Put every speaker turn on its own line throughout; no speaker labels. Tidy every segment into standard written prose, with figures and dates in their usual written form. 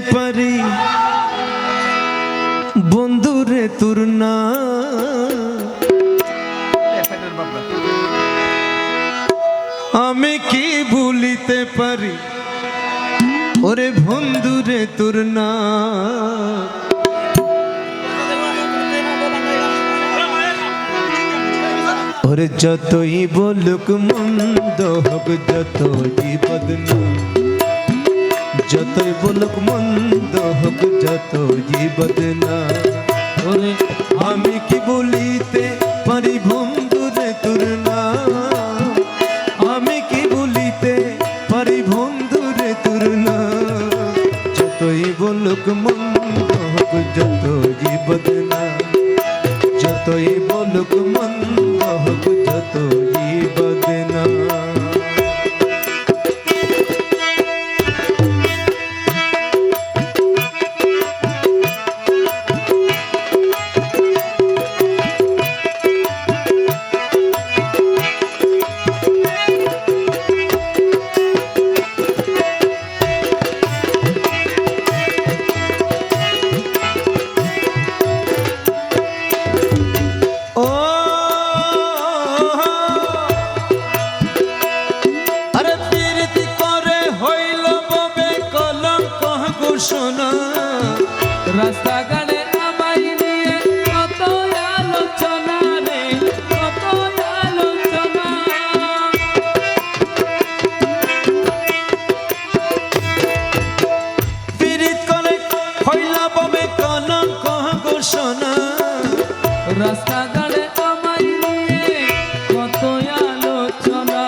পারি বন্ধুরে তোর না আমি কি ভুলিতে পারি ওরে বন্ধুরে তোর না ওরে যতই বলুক মন্দ হোক যতই বদনাম যতই বলুক মন্দ হোক যতই বদনাম ওরে আমি কি বলিতে পারি বন্ধুরে তোর না আমি কি বলিতে পারি বন্ধুরে তোর না যতই বলুক মন্দ হোক যতই বদনাম যতই বলুক মন্দ হোক যতই বদনাম
রাস্তাঘাটে আমায় নিয়ে কত আলোচনা রে কত আলোচনা
পীড়িত করে হইলা ববে কলঙ্ক ঘোষণা
রাস্তাঘাটে আমায় নিয়ে কত আলোচনা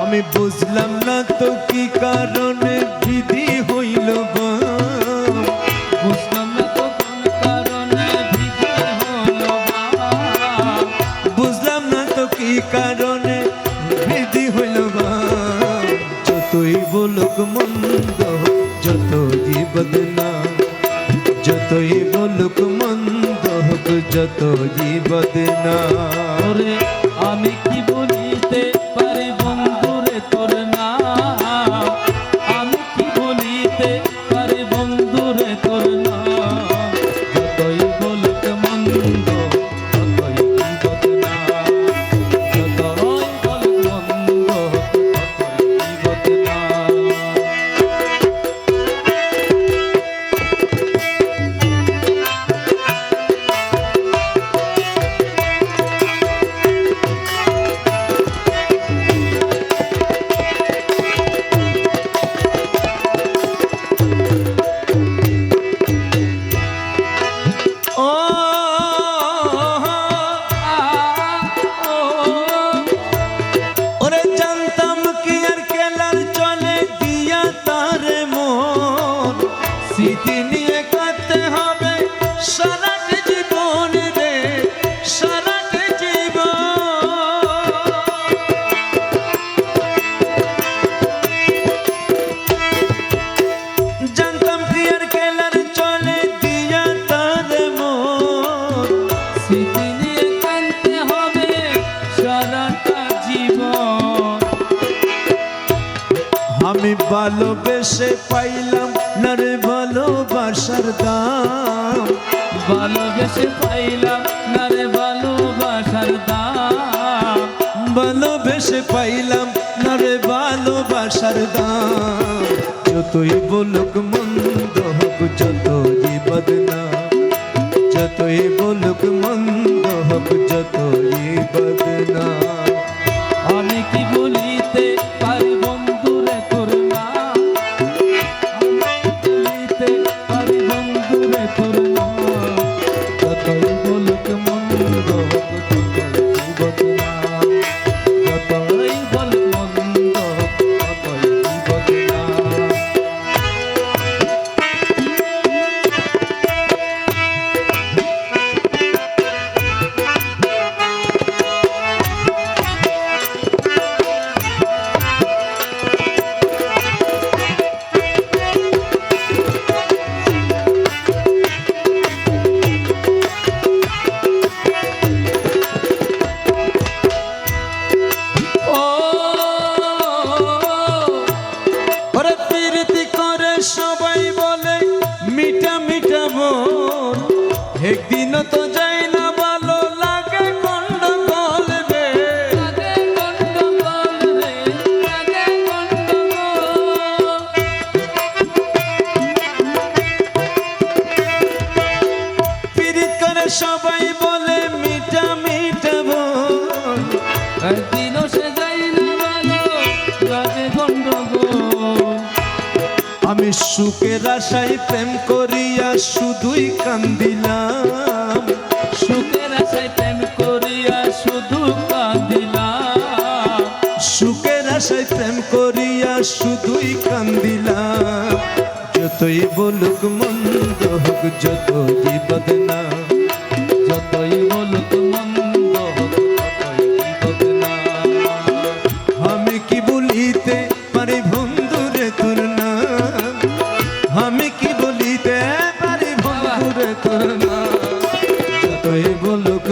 আমি বুঝলাম না তো কি কারণে বিধি হইল বা
বুঝলাম না তো কোন কারণে বিধি হলো বা
বুঝলাম না তো কি কারণে বিধি হইল বা যতই বলুক মন্দ যতই বদনাম যতই বলুক মন্দ হোক যতই বদনাম
ওরে আমি কি বলিতে পারি বন্ধুরে তোর না আমি কি বলিতে পারি বন্ধুরে তোর না যতই বলুক মন্দ ততই বদনাম যতই বলুক মন্দ ততই বদনাম
ওরে জানতাম কি আর কেলার চলে দিয়া তারে মন স্মৃতি নিয়ে কাটতে হবে সারাটা জীবন রে সারাটা জীবন জানতাম কি আর কেলার চলে দিয়া তারে মন
স্মৃতি নিয়ে কাঁদতে হবে সারাটা জীবন
আমি ভালোবেসে পাইলাম না রে ভালোবাসার দাম
ভালোবেসে পাইলাম না রে ভালোবাসার দাম
ভালোবেসে পাইলাম না রে ভালোবাসার দাম যতই বলুক মন্দ হোক যতই বদনাম যতই বলুক মন্দ হোক যতই বদনাম
আমি কি বলিতে পারি বন্ধুরে তোর না আমি কি বলিতে পারি বন্ধুরে তোর না যতই বলুক মন্দ হোক ততই বদনাম যতই বলুক মন্দ হোক ততই বদনাম
সুখের আশায় প্রেম করিয়া শুধুই কান্দিলাম,
সুখের আশায় প্রেম করিয়া শুধু কাঁদিলাম,
সুখের আশায় প্রেম করিয়া শুধুই কান্দিলাম। যতই বলুক মন্দ হোক, যতই বদনাম,
যতই বলুক মন্দ হোক ততই বদনাম।
আমি কি বলিতে পারি বন্ধুরে তোর নাম, আমি কি বলিতে পারি বন্ধুরে তোর নাম। যতই বলুক